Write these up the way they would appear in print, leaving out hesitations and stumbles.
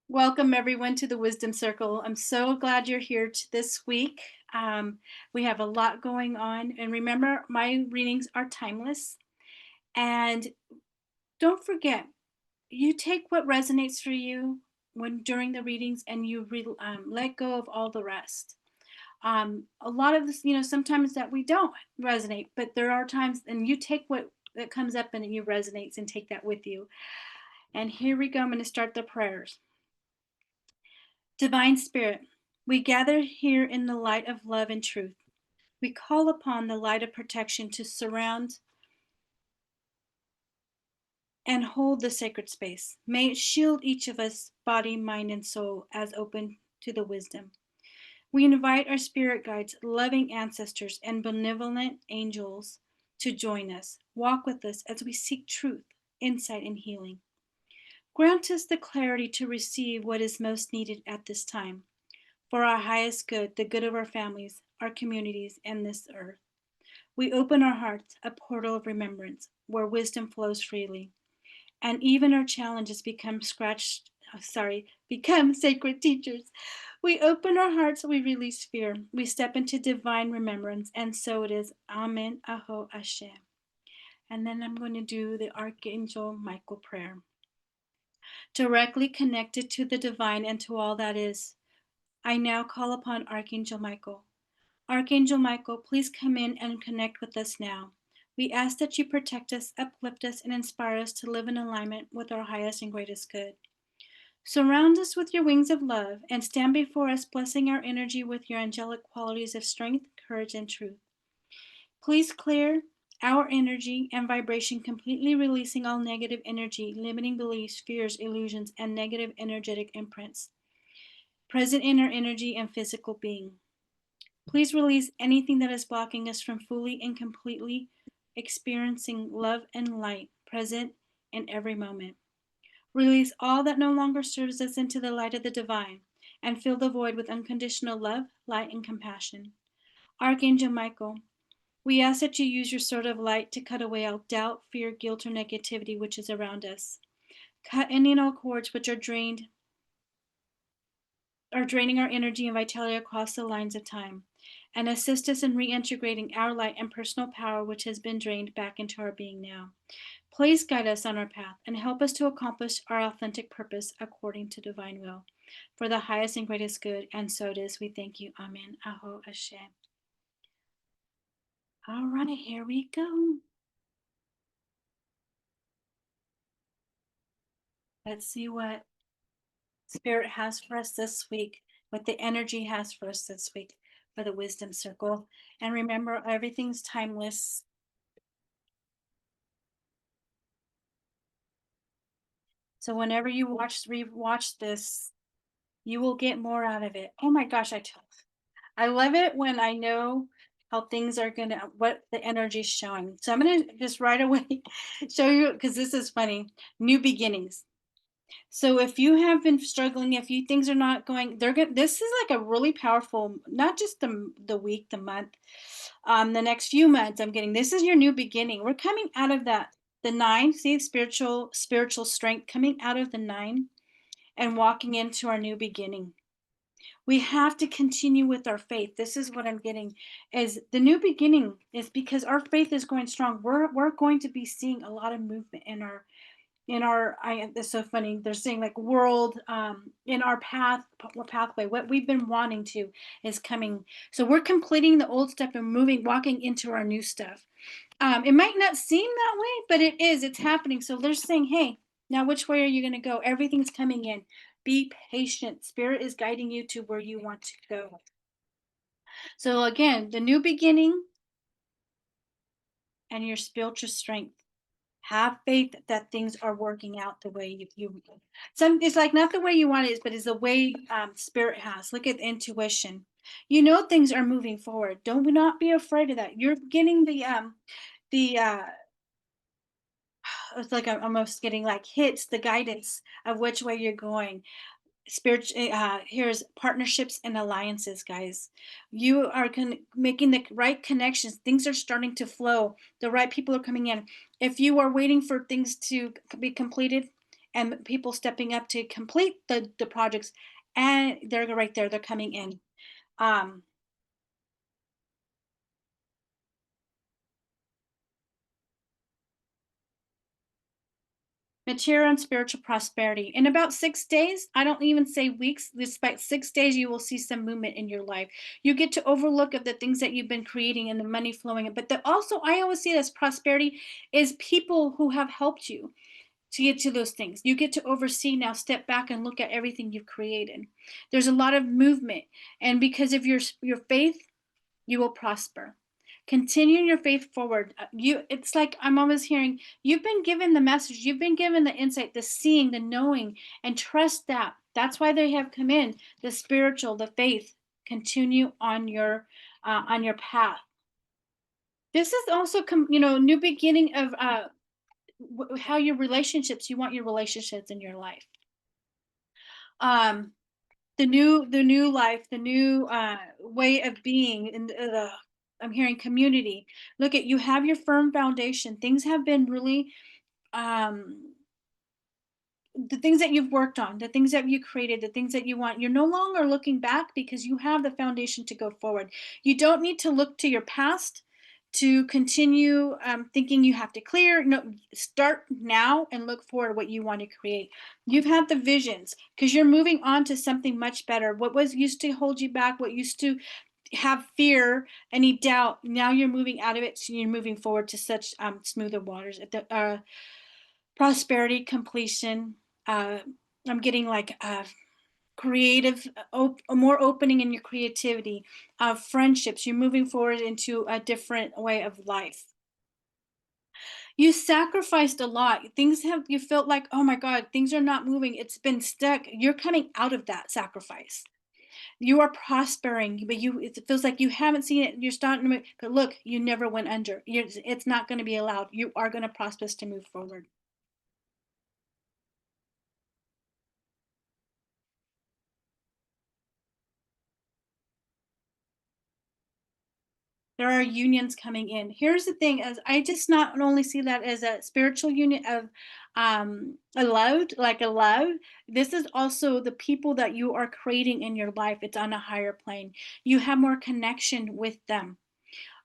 Welcome everyone to the Wisdom Circle. I'm so glad you're here this week. We have a lot going on, and remember, my readings are timeless. And don't forget, you take what resonates for you when during the readings, and you let go of all the rest. A lot of this, sometimes that we don't resonate, but there are times, and you take what that comes up and you resonates and take that with you. And here we go. I'm going to start the prayers. Divine Spirit, we gather here in the light of love and truth. We call upon the light of protection to surround and hold the sacred space. May it shield each of us, body, mind, and soul, as open to the wisdom. We invite our spirit guides, loving ancestors, and benevolent angels to join us. Walk with us as we seek truth, insight, and healing. Grant us the clarity to receive what is most needed at this time for our highest good, the good of our families, our communities, and this earth. We open our hearts, a portal of remembrance, where wisdom flows freely, and even our challenges become sacred teachers. We open our hearts, we release fear, we step into divine remembrance, and so it is. Amen, Aho Ashe. And then I'm going to do the Archangel Michael prayer. Directly connected to the divine and to all that is, I now call upon Archangel Michael. Archangel Michael, please come in and connect with us now. We ask that you protect us, uplift us, and inspire us to live in alignment with our highest and greatest good. Surround us with your wings of love and stand before us, blessing our energy with your angelic qualities of strength, courage, and truth. Please clear our energy and vibration, completely releasing all negative energy, limiting beliefs, fears, illusions, and negative energetic imprints present in our energy and physical being. Please release anything that is blocking us from fully and completely experiencing love and light present in every moment. Release all that no longer serves us into the light of the divine and fill the void with unconditional love, light, and compassion. Archangel Michael, we ask that you use your sword of light to cut away all doubt, fear, guilt, or negativity which is around us. Cut any and all cords which are draining our energy and vitality across the lines of time, and assist us in reintegrating our light and personal power which has been drained back into our being now. Please guide us on our path and help us to accomplish our authentic purpose according to divine will, for the highest and greatest good, and so it is. We thank you. Amen. Aho Ashe. All right, here we go. Let's see what Spirit has for us this week, what the energy has for us this week for the Wisdom Circle. And remember, everything's timeless. So whenever you rewatch this, you will get more out of it. Oh my gosh, I love it when I know how things are gonna what the energy is showing. So I'm gonna just right away show you because this is funny. New beginnings. So if you have been struggling, if you things are not going, they're good. This is like a really powerful, not just the week, the month, the next few months. I'm getting this is your new beginning. We're coming out of that the nine. See spiritual strength coming out of the nine and walking into our new beginning. We have to continue with our faith. This is what I'm getting is the new beginning is because our faith is going strong. We're going to be seeing a lot of movement in our I it's so funny. They're saying like world in our pathway. What we've been wanting to is coming. So we're completing the old stuff and walking into our new stuff. It might not seem that way, but it is. It's happening. So they're saying, hey, now which way are you going to go? Everything's coming in. Be patient. Spirit is guiding you to where you want to go. So again, the new beginning and your spiritual strength. Have faith that things are working out the way you some it's like not the way you want it, but it's the way spirit has. Look at intuition. You know things are moving forward. Don't not be afraid of that. You're getting the it's like I'm almost getting like hits the guidance of which way you're going. Spiritual here's partnerships and alliances, guys. You are making the right connections. Things are starting to flow. The right people are coming in. If you are waiting for things to be completed and people stepping up to complete the projects, and they're right there, they're coming in. Um, Material and spiritual prosperity. In about 6 days, I don't even say weeks, despite 6 days, you will see some movement in your life. You get to overlook of the things that you've been creating and the money flowing. But also, I always see it as prosperity is people who have helped you to get to those things. You get to oversee now, step back and look at everything you've created. There's a lot of movement. And because of your faith, you will prosper. Continue your faith forward. It's like I'm always hearing, you've been given the message, you've been given the insight, the seeing, the knowing, and trust that. That's why they have come in, the spiritual, the faith. Continue on your path. This is also new beginning of how your relationships, you want your relationships in your life. Um the new life, the new way of being, and I'm hearing community. Look at, you have your firm foundation. Things have been really um the things that you've worked on, the things that you created, the things that you want. You're no longer looking back because you have the foundation to go forward. You don't need to look to your past to continue thinking you have to clear. No, start now and look forward what you want to create. You've had the visions because you're moving on to something much better. What was used to hold you back, what used to have fear, any doubt, now you're moving out of it. So you're moving forward to such smoother waters. Prosperity, completion. uh, I'm getting like creative, more opening in your creativity, friendships. You're moving forward into a different way of life. You sacrificed a lot. Things have, you felt like, oh my God, things are not moving. It's been stuck. You're coming out of that sacrifice. You are prospering, but it feels like you haven't seen it. You're starting to move, but look, you never went under. It's not going to be allowed. You are going to prosper to move forward. There are unions coming in. Here's the thing, as I just not only see that as a spiritual union of a love, like a love. This is also the people that you are creating in your life. It's on a higher plane. You have more connection with them.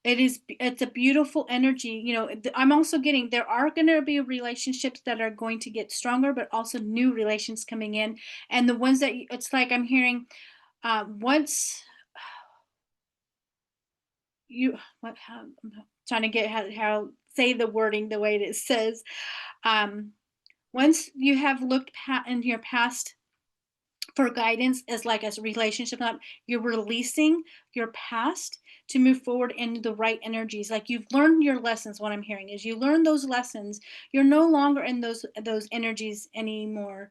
It's a beautiful energy. I'm also getting, there are going to be relationships that are going to get stronger, but also new relations coming in. And the ones that it's like I'm hearing, once you what how I'm trying to get how say the wording the way that it says. um Once you have looked in your past for guidance as like as a relationship, you're releasing your past to move forward in the right energies. Like you've learned your lessons. What I'm hearing is you learn those lessons. You're no longer in those energies anymore.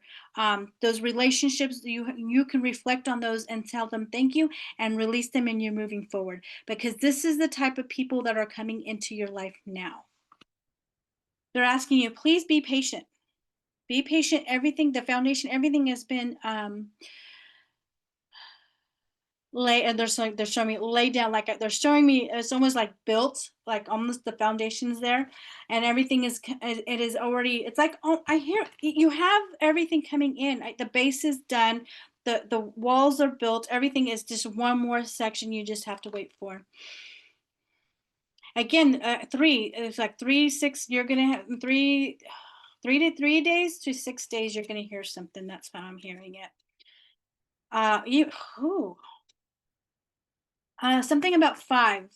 Those relationships, you can reflect on those and tell them thank you and release them, and you're moving forward, because this is the type of people that are coming into your life now. They're asking you, please be patient. Be patient. Everything, the foundation, everything has been lay, and they're showing me lay down, like they're showing me it's almost like built, like almost the foundations there, and everything is, it is already, it's like, oh, I hear you have everything coming in. The base is done, the walls are built, everything is just one more section you just have to wait for. Again, three, it's like 3 6, you're gonna have 3 to 3 days to 6 days, you're gonna hear something. That's how I'm hearing it. You who Something about five.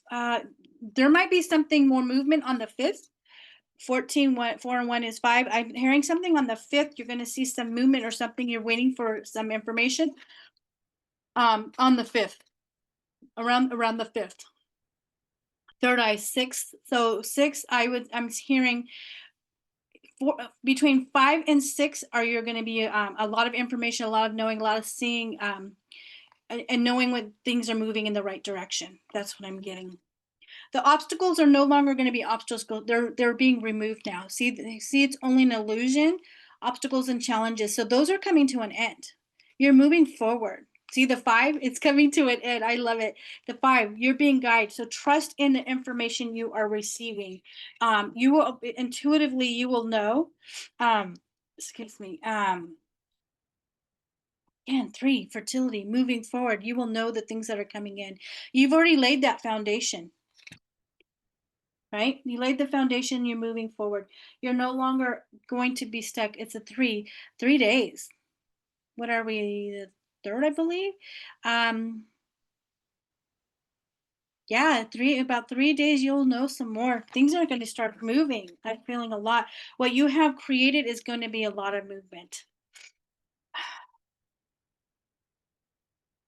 There might be something more movement on the fifth. 14, 4 and 1 is five. I'm hearing something on the fifth. You're going to see some movement or something. You're waiting for some information. On the fifth, around the fifth. Third eye, sixth. So six, I'm hearing between 5 and 6 are you're going to be a lot of information, a lot of knowing, a lot of seeing, and knowing when things are moving in the right direction. That's what I'm getting. The obstacles are no longer going to be obstacles. They're being removed now. See, it's only an illusion. Obstacles and challenges. So those are coming to an end. You're moving forward. See the five, it's coming to an end. I love it. The five, you're being guided. So trust in the information you are receiving. You will intuitively, you will know. Um, excuse me. And three, fertility, moving forward. You will know the things that are coming in. You've already laid that foundation, right? You laid the foundation, you're moving forward. You're no longer going to be stuck. It's a 3 days. What are we? The third, I believe. Um, yeah, about 3 days, you'll know some more. Things are going to start moving. I'm feeling a lot. What you have created is going to be a lot of movement.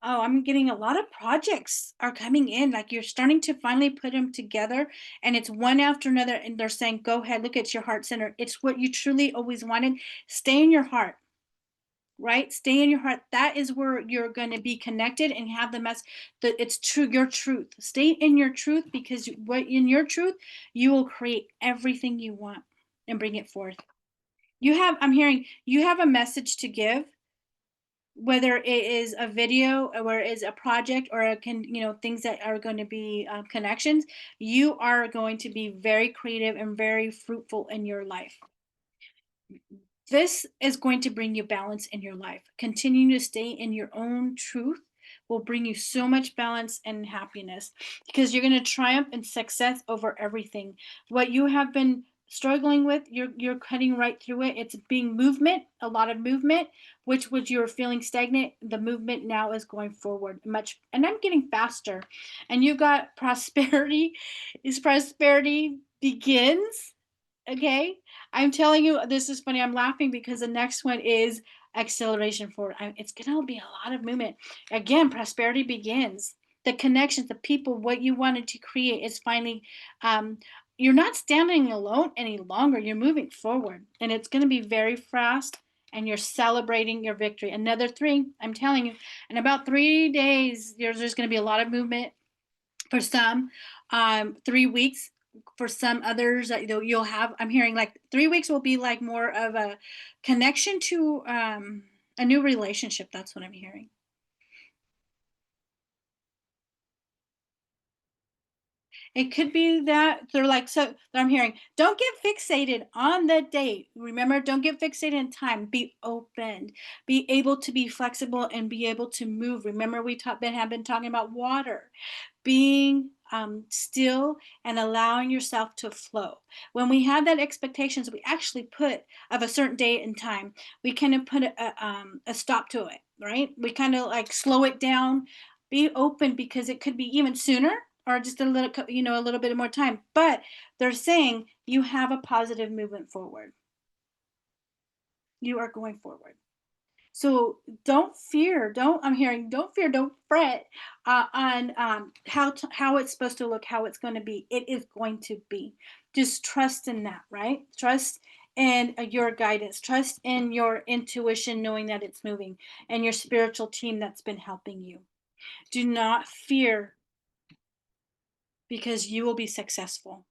Oh, I'm getting a lot of projects are coming in. Like you're starting to finally put them together, and it's one after another. And they're saying, go ahead, look at your heart center. It's what you truly always wanted. Stay in your heart, right? Stay in your heart. That is where you're going to be connected and have the mess that it's true, your truth. Stay in your truth because what in your truth, you will create everything you want and bring it forth. I'm hearing you have a message to give, whether it is a video or it is a project or it can things that are going to be connections. You are going to be very creative and very fruitful in your life. This is going to bring you balance in your life. Continuing to stay in your own truth will bring you so much balance and happiness because you're going to triumph in success over everything. What you have been struggling with, you're cutting right through it. It's being movement, a lot of movement, which was you're feeling stagnant. The movement now is going forward much, and I'm getting faster. And you got prosperity. Is prosperity begins? Okay. I'm telling you, this is funny. I'm laughing because the next one is acceleration forward. It's going to be a lot of movement. Again, prosperity begins. The connections, the people, what you wanted to create is finally, um, you're not standing alone any longer. You're moving forward. And it's going to be very fast. And you're celebrating your victory. Another three, I'm telling you, in about 3 days, there's going to be a lot of movement for some, 3 weeks for some others that you'll have. I'm hearing like 3 weeks will be like more of a connection to a new relationship. That's what I'm hearing. It could be that they're like, so I'm hearing, don't get fixated on the date. Remember, don't get fixated in time. Be open, be able to be flexible and be able to move. Remember, have been talking about water, being still and allowing yourself to flow. When we have that expectations, we actually put of a certain date and time, we kind of put a stop to it, right? We kind of like slow it down, be open because it could be even sooner or just a little bit more time. But they're saying you have a positive movement forward. You are going forward. So don't fear. I'm hearing don't fear, don't fret on how it's supposed to look, how it's going to be. It is going to be. Just trust in that, right? Trust in your guidance. Trust in your intuition, knowing that it's moving, and your spiritual team that's been helping you. Do not fear because you will be successful.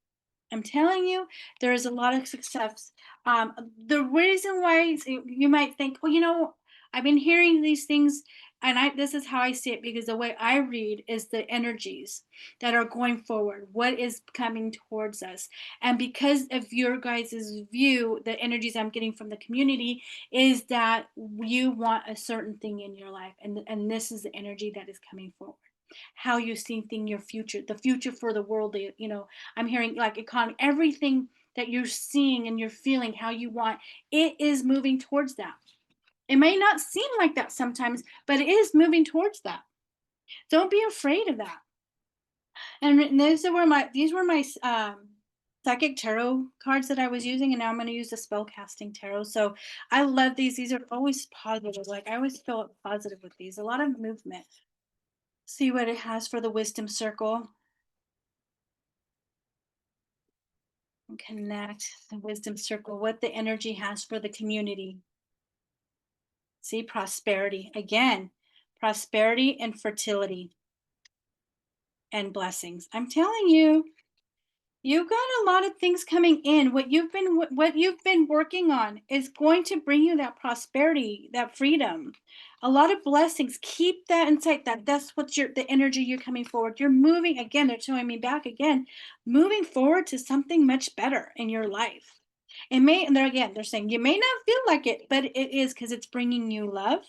I'm telling you, there is a lot of success. The reason why you might think, well, I've been hearing these things, and this is how I see it because the way I read is the energies that are going forward, what is coming towards us, and because of your guys' view, the energies I'm getting from the community is that you want a certain thing in your life, and this is the energy that is coming forward. How you see thing your future, the future for the world, I'm hearing like economy, everything that you're seeing and you're feeling how you want, it is moving towards that. It may not seem like that sometimes, but it is moving towards that. Don't be afraid of that. And these were my psychic tarot cards that I was using, and now I'm going to use the spell casting tarot. So I love these. These are always positive. Like I always feel positive with these. A lot of movement. See what it has for the wisdom circle. Connect the wisdom circle, what the energy has for the community. See, prosperity again, prosperity and fertility and blessings. I'm telling you, you've got a lot of things coming in. What you've been working on is going to bring you that prosperity, that freedom, a lot of blessings. Keep that in sight. That's what the energy you're coming forward. You're moving again. They're showing me back again, moving forward to something much better in your life. It may, and they're again, they're saying you may not feel like it, but it is because it's bringing you love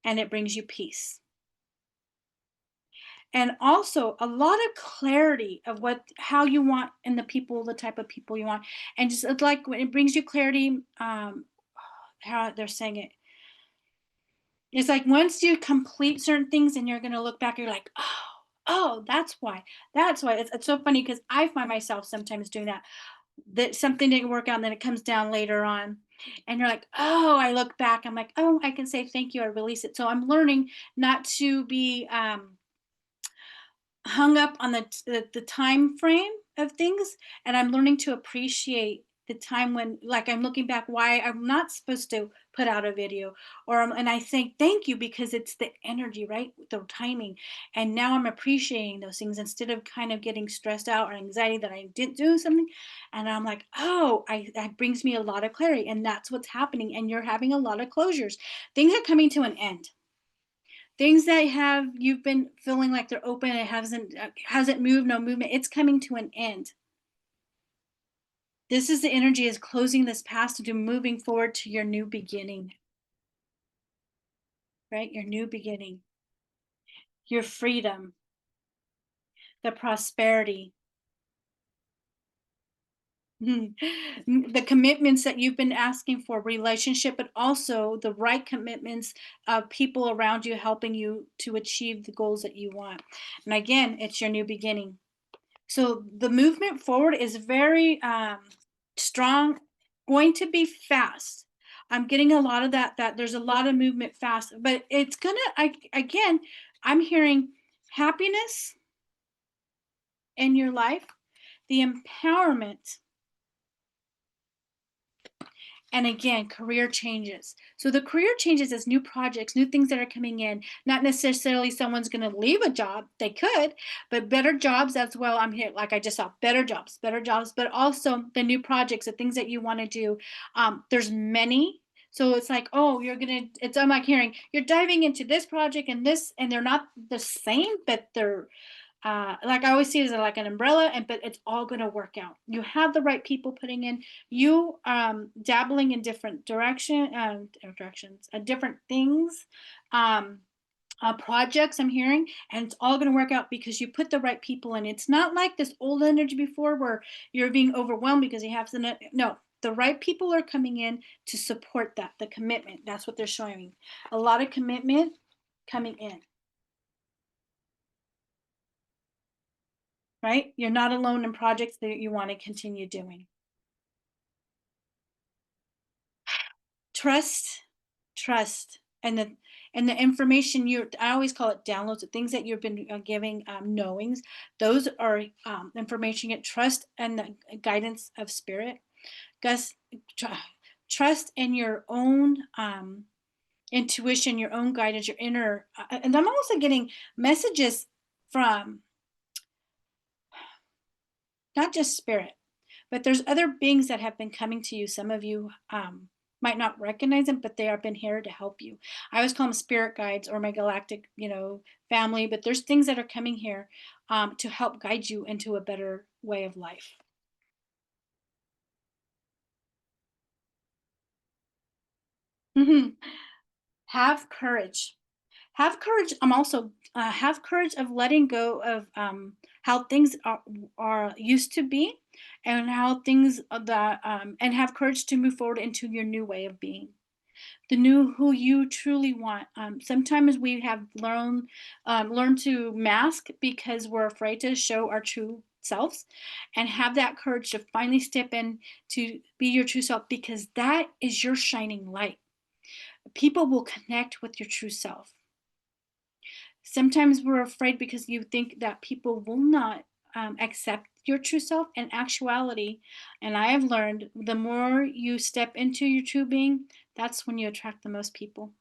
and it brings you peace. And also a lot of clarity of what how you want and the people, the type of people you want. And just it's like when it brings you clarity, how they're saying it. It's like once you complete certain things and you're gonna look back, you're like, oh, that's why. That's why. It's so funny because I find myself sometimes doing that. That something didn't work out and then it comes down later on. And you're like, oh, I look back, I'm like, oh, I can say thank you, I release it. So I'm learning not to be hung up on the time frame of things, and I'm learning to appreciate the time when, like, I'm looking back why I'm not supposed to put out a video, or and I think thank you because it's the energy, right, the timing. And now I'm appreciating those things instead of kind of getting stressed out or anxiety that I didn't do something. And I'm like, oh, that brings me a lot of clarity, and that's what's happening. And you're having a lot of closures. Things are coming to an end. Things that have you've been feeling like they're open, it hasn't moved, no movement, it's coming to an end. This is the energy is closing this past to moving forward to your new beginning, right? Your new beginning, your freedom, the prosperity, the commitments that you've been asking for, relationship, but also the right commitments of people around you helping you to achieve the goals that you want. And again, it's your new beginning. So the movement forward is very strong, going to be fast. I'm getting a lot of that there's a lot of movement fast, but it's gonna again, I'm hearing happiness in your life, the empowerment, and again, career changes. So the career changes as new projects, new things that are coming in. Not necessarily someone's going to leave a job. They could, but better jobs as well. I'm here, like I just saw, better jobs, but also the new projects, the things that you want to do. There's many. So it's like, oh, I'm like hearing, you're diving into this project and this, and they're not the same, but they're like I always see it as like an umbrella, and but it's all going to work out. You have the right people putting in, you dabbling in different directions, different things, um, projects. I'm hearing, and it's all going to work out because you put the right people in. It's not like this old energy before where you're being overwhelmed because you have to. No, the right people are coming in to support that. The commitment. That's what they're showing. A lot of commitment coming in. Right? You're not alone in projects that you want to continue doing. Trust, trust, and the information you I always call it downloads, the things that you've been giving knowings. Those are information. Get trust and the guidance of spirit. Gus, tr- trust in your own intuition, your own guidance, your inner. And I'm also getting messages from not just spirit, but there's other beings that have been coming to you. Some of you might not recognize them, but they have been here to help you. I always call them spirit guides or my galactic, family. But there's things that are coming here to help guide you into a better way of life. Mhm. Have courage. Have courage. I'm also have courage of letting go of how things are used to be, and how things that and have courage to move forward into your new way of being, the new who you truly want. Sometimes we have learned to mask because we're afraid to show our true selves, and have that courage to finally step in to be your true self, because that is your shining light. People will connect with your true self. Sometimes we're afraid because you think that people will not accept your true self. In actuality, and I have learned, the more you step into your true being, that's when you attract the most people.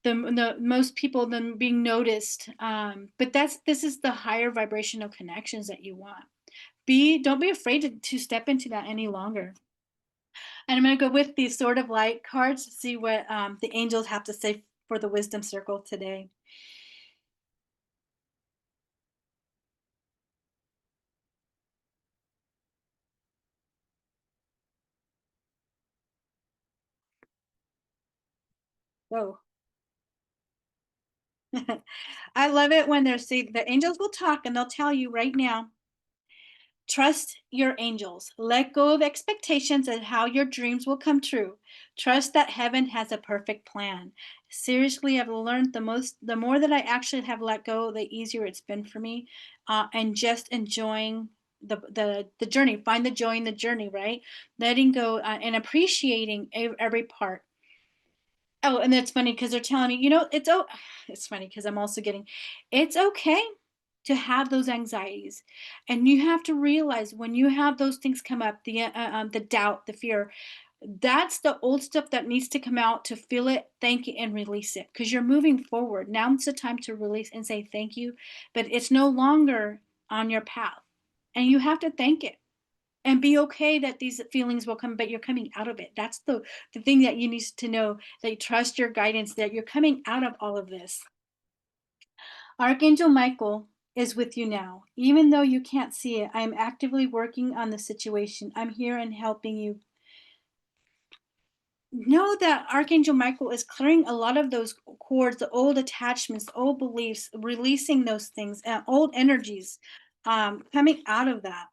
The most people then being noticed. But this is the higher vibrational connections that you want. Don't be afraid to step into that any longer. And I'm going to go with these sort of light cards to see what the angels have to say for the wisdom circle today. Whoa. I love it when they're saying the angels will talk and they'll tell you right now, trust your angels. Let go of expectations and how your dreams will come true. Trust that heaven has a perfect plan. Seriously, I've learned the more that I actually have let go, the easier it's been for me. And just enjoying the journey. Find the joy in the journey, right? Letting go and appreciating every part. Oh, and that's funny because they're telling me, it's funny because I'm also getting, it's okay to have those anxieties, and you have to realize when you have those things come up, the doubt, the fear, that's the old stuff that needs to come out to feel it, thank you, and release it because you're moving forward. Now it's the time to release and say thank you, but it's no longer on your path, and you have to thank it and be okay that these feelings will come, but you're coming out of it. That's the thing that you need to know, that you trust your guidance, that you're coming out of all of this. Archangel Michael is with you now. Even though you can't see it, I am actively working on the situation. I'm here and helping you. Know that Archangel Michael is clearing a lot of those cords, the old attachments, old beliefs, releasing those things, old energies, coming out of that.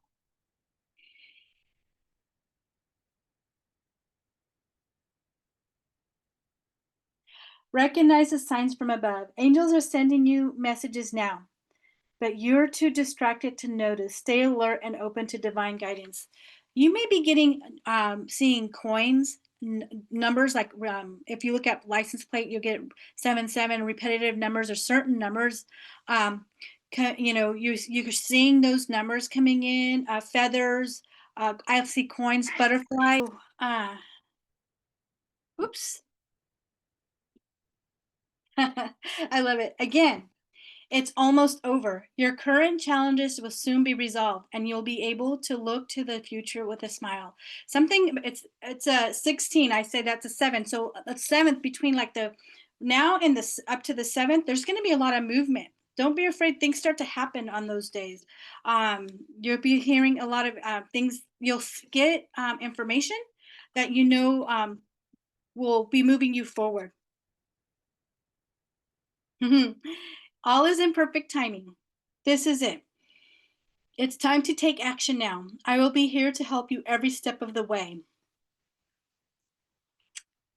Recognize the signs from above. Angels are sending you messages now, but you're too distracted to notice. Stay alert and open to divine guidance. You may be getting seeing coins, numbers like if you look at license plate, you'll get 77 repetitive numbers or certain numbers. Um, you're seeing those numbers coming in, feathers. I see coins, butterflies. Uh, oops. I love it. Again, it's almost over. Your current challenges will soon be resolved, and you'll be able to look to the future with a smile. Something it's a 16. I say that's a 7. So a seventh between like the now and the up to the seventh, there's going to be a lot of movement. Don't be afraid. Things start to happen on those days. You'll be hearing a lot of things. You'll get information that will be moving you forward. All is in perfect timing. This is it. It's time to take action now. I will be here to help you every step of the way.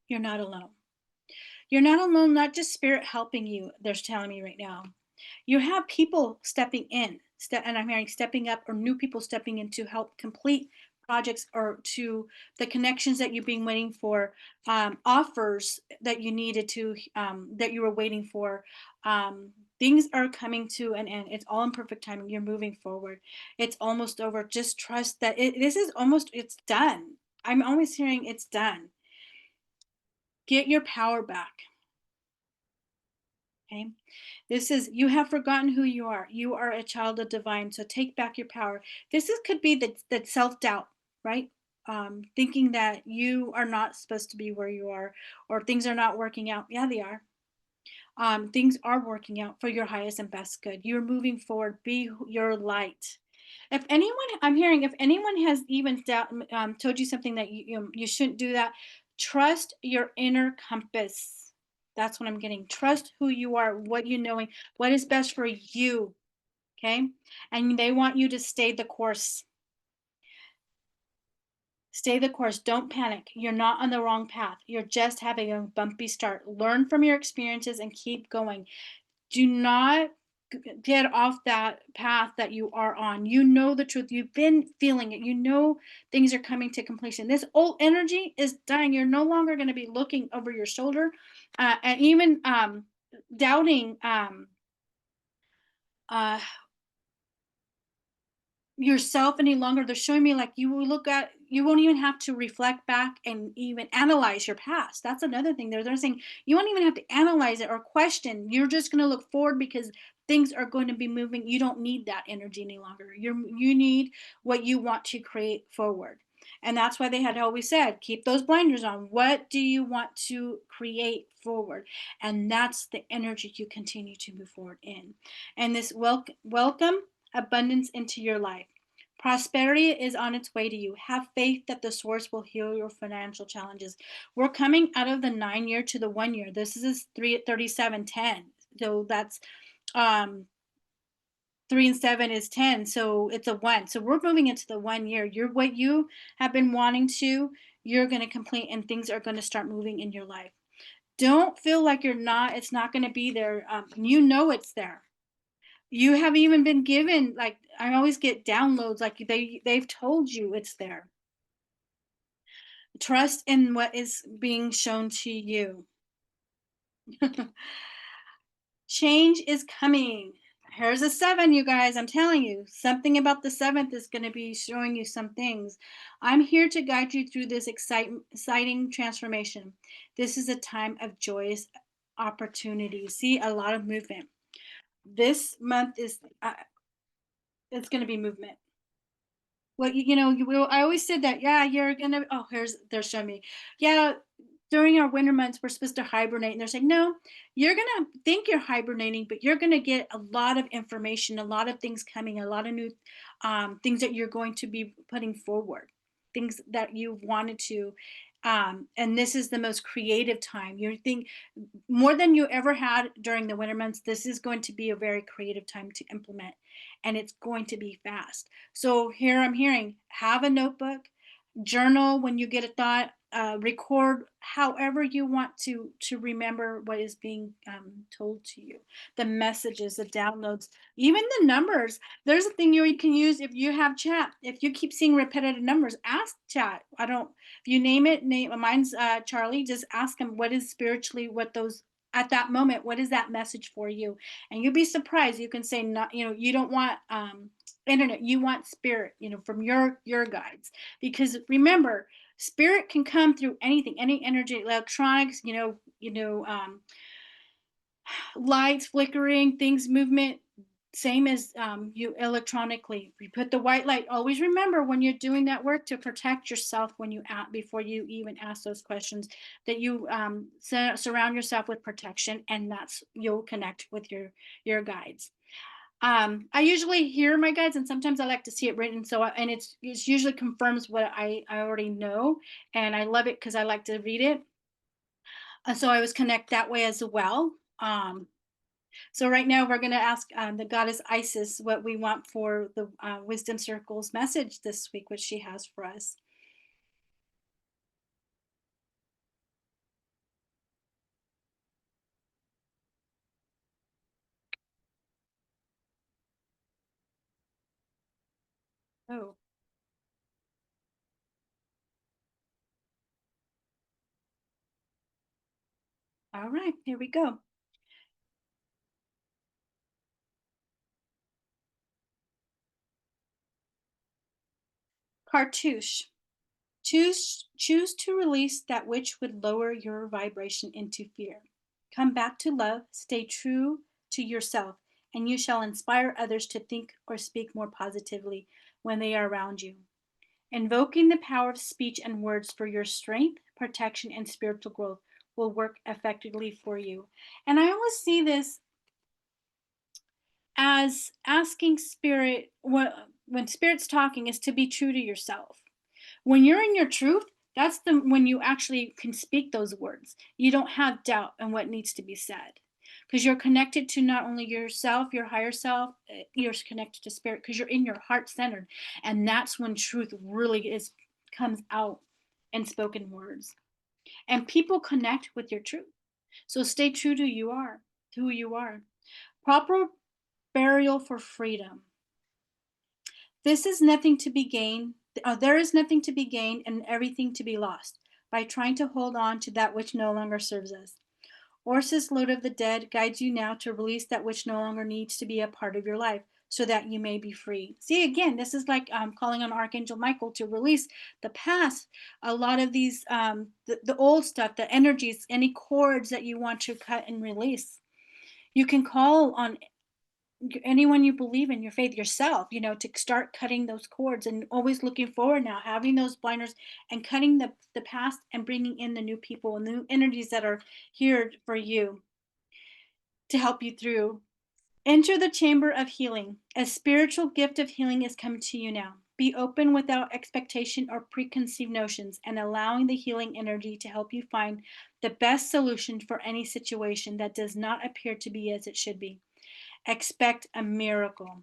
You're not alone. You're not alone, not just spirit helping you, they're telling me right now. You have people stepping in, and I'm hearing stepping up, or new people stepping in to help complete projects, or to the connections that you've been waiting for, offers that you needed to, that you were waiting for. Things are coming to an end. It's all in perfect timing. You're moving forward. It's almost over. Just trust that this is almost, it's done. I'm always hearing it's done. Get your power back. Okay. This is, you have forgotten who you are. You are a child of divine. So take back your power. Could be that self-doubt, right? Thinking that you are not supposed to be where you are, or things are not working out. Yeah, they are. Things are working out for your highest and best good. You're moving forward. Be your light. If anyone, I'm hearing, if anyone has even told you something that you shouldn't do that, trust your inner compass. That's what I'm getting. Trust who you are, what you knowing, what is best for you. Okay. And they want you to stay the course. Stay the course. Don't panic. You're not on the wrong path. You're just having a bumpy start. Learn from your experiences and keep going. Do not get off that path that you are on. You know the truth. You've been feeling it. You know things are coming to completion. This old energy is dying. You're no longer going to be looking over your shoulder, and even doubting uh, yourself any longer. They're showing me like you will look at, you won't even have to reflect back and even analyze your past. That's another thing. They're saying you won't even have to analyze it or question. You're just going to look forward because things are going to be moving. You don't need that energy any longer. You need what you want to create forward. And that's why they had always said, keep those blinders on. What do you want to create forward? And that's the energy you continue to move forward in. And this welcome abundance into your life. Prosperity is on its way to you. Have faith that the source will heal your financial challenges. We're coming out of the 9 year to the 1 year. This is 3 37 10. So that's um 3 and 7 is 10. So it's a one. So we're moving into the 1 year. You're what you have been wanting to, you're gonna complete, and things are gonna start moving in your life. Don't feel like you're not, it's not gonna be there. You know it's there. You have even been given, like, I always get downloads, like they've told you it's there. Trust in what is being shown to you. Change is coming. Here's a 7, you guys. I'm telling you, something about the seventh is going to be showing you some things. I'm here to guide you through this exciting transformation. This is a time of joyous opportunity. See, a lot of movement. This month is, it's going to be movement. Well, you know, you will. I always said that. Yeah, you're gonna. Oh, they're showing me. Yeah, during our winter months, we're supposed to hibernate, and they're saying no. You're gonna think you're hibernating, but you're gonna get a lot of information, a lot of things coming, a lot of new things that you're going to be putting forward, things that you've wanted to. And this is the most creative time. You think more than you ever had during the winter months. This is going to be a very creative time to implement, and it's going to be fast. So here I'm hearing, have a notebook, journal when you get a thought, record however you want to remember what is being told to you, the messages, the downloads, even the numbers. There's a thing you can use if you have chat. If you keep seeing repetitive numbers, ask chat. I don't, if you name it, name mine's Charlie, just ask him what is spiritually, what those at that moment, what is that message for you? And you'll be surprised. You can say, not, you know, you don't want internet, you want spirit, you know, from your guides. Because remember, spirit can come through anything, any energy, electronics, lights flickering, things movement, same as you electronically. You put the white light. Always remember when you're doing that work to protect yourself when you ask, before you even ask those questions, that you surround yourself with protection, and that's, you'll connect with your guides. I usually hear my guides, and sometimes I like to see it written. So and it's usually confirms what I already know, and I love it because I like to read it. So I always connect that way as well. So right now we're going to ask the goddess Isis what we want for the Wisdom Circle's message this week, which she has for us. Oh, all right, here we go. Cartouche. Choose to release that which would lower your vibration into fear. Come back to love, stay true to yourself, and you shall inspire others to think or speak more positively when they are around you. Invoking the power of speech and words for your strength, protection, and spiritual growth will work effectively for you. And I always see this as asking spirit, when spirit's talking, is to be true to yourself. When you're in your truth, that's the when you actually can speak those words. You don't have doubt in what needs to be said, because you're connected to not only yourself, your higher self, you're connected to spirit because you're in your heart centered, and that's when truth really is comes out in spoken words. And people connect with your truth. So stay true to who you are. Proper burial for freedom. This is nothing to be gained. There is nothing to be gained and everything to be lost by trying to hold on to that which no longer serves us. Orsis, Lord of the Dead, guides you now to release that which no longer needs to be a part of your life, so that you may be free. See, again, this is like calling on Archangel Michael to release the past, a lot of these, the old stuff, the energies, any cords that you want to cut and release. You can call on anyone you believe in, your faith, yourself, to start cutting those cords, and always looking forward now, having those blinders and cutting the past and bringing in the new people and new energies that are here for you to help you through. Enter the chamber of healing. A spiritual gift of healing is come to you now. Be open without expectation or preconceived notions and allowing the healing energy to help you find the best solution for any situation that does not appear to be as it should be. Expect a miracle.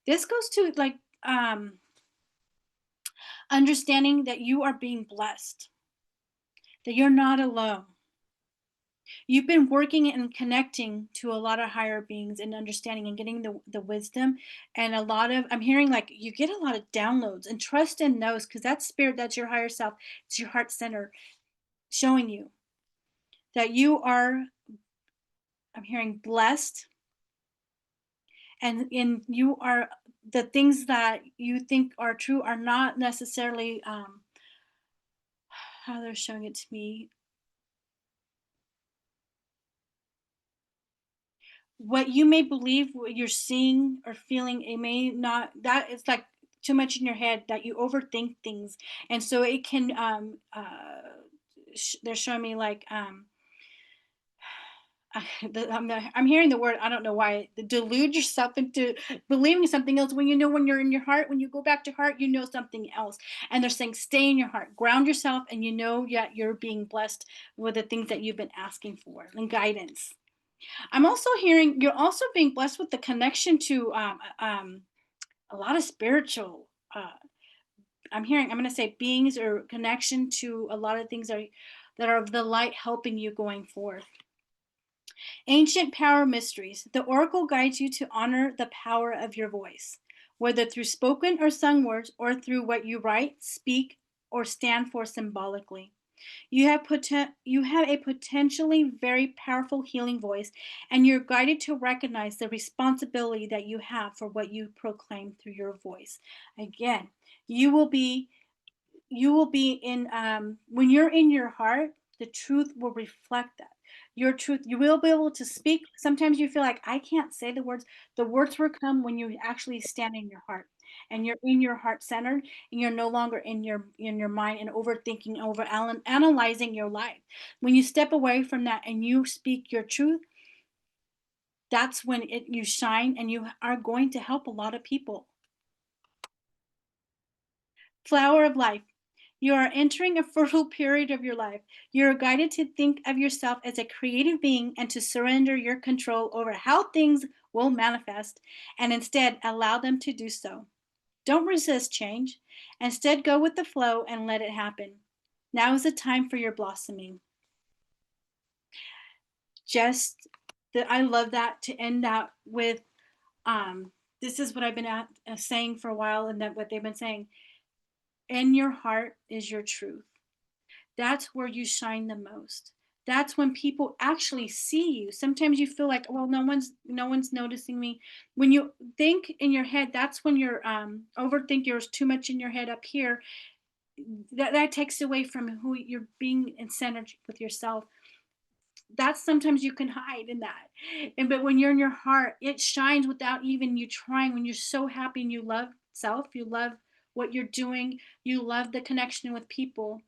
This goes to like understanding that you are being blessed, that you're not alone. You've been working and connecting to a lot of higher beings and understanding and getting the wisdom and a lot of, I'm hearing like you get a lot of downloads and trust in those because that's spirit, that's your higher self, it's your heart center showing you that you are, I'm hearing blessed, and you are, the things that you think are true are not necessarily how they're showing it to me. What you may believe, what you're seeing or feeling, it may not, that is like too much in your head that you overthink things. And so it can they're showing me like I'm hearing the word, I don't know why, delude yourself into believing something else when you know, when you're in your heart, when you go back to heart, you know something else. And they're saying stay in your heart, ground yourself, and you know, yeah, you're being blessed with the things that you've been asking for and guidance. I'm also hearing you're also being blessed with the connection to a lot of spiritual. I'm hearing, I'm going to say beings or connection to a lot of things that are of the light helping you going forth. Ancient power mysteries. The oracle guides you to honor the power of your voice, whether through spoken or sung words or through what you write, speak, or stand for symbolically. You have a potentially very powerful healing voice, and you're guided to recognize the responsibility that you have for what you proclaim through your voice. Again, you will be in when you're in your heart, the truth will reflect that. Your truth, you will be able to speak. Sometimes you feel like I can't say the words will come when you actually stand in your heart and you're in your heart centered, and you're no longer in your mind and overthinking, analyzing your life. When you step away from that and you speak your truth, that's when you shine, and you are going to help a lot of people. Flower of life. You are entering a fertile period of your life. You are guided to think of yourself as a creative being and to surrender your control over how things will manifest, and instead allow them to do so. Don't resist change. Instead, go with the flow and let it happen. Now is the time for your blossoming. Just that, I love that to end out with. This is what I've been saying for a while, and that what they've been saying. In your heart is your truth. That's where you shine the most. That's when people actually see you. Sometimes you feel like, well, no one's noticing me. When you think in your head, that's when you're overthink. You're too much in your head up here. That takes away from who you're being and centered with yourself. That's sometimes you can hide in that. And but when you're in your heart, it shines without even you trying. When you're so happy and you love self, you love what you're doing, you love the connection with people,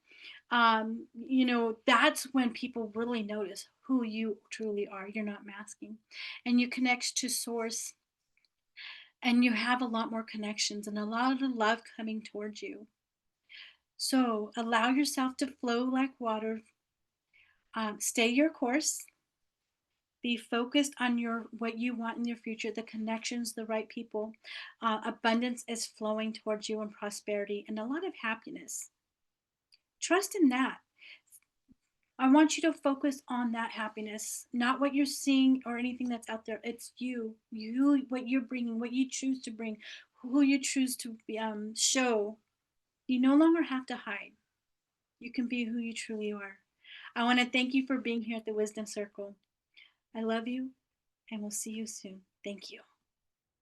that's when people really notice who you truly are. You're not masking, and you connect to source, and you have a lot more connections and a lot of the love coming towards you. So allow yourself to flow like water. Stay your course. Be focused on your what you want in your future, the connections, the right people. Abundance is flowing towards you, and prosperity and a lot of happiness. Trust in that. I want you to focus on that happiness, not what you're seeing or anything that's out there. It's you, what you're bringing, what you choose to bring, who you choose to show. You no longer have to hide. You can be who you truly are. I want to thank you for being here at the Wisdom Circle. I love you, and we'll see you soon. Thank you.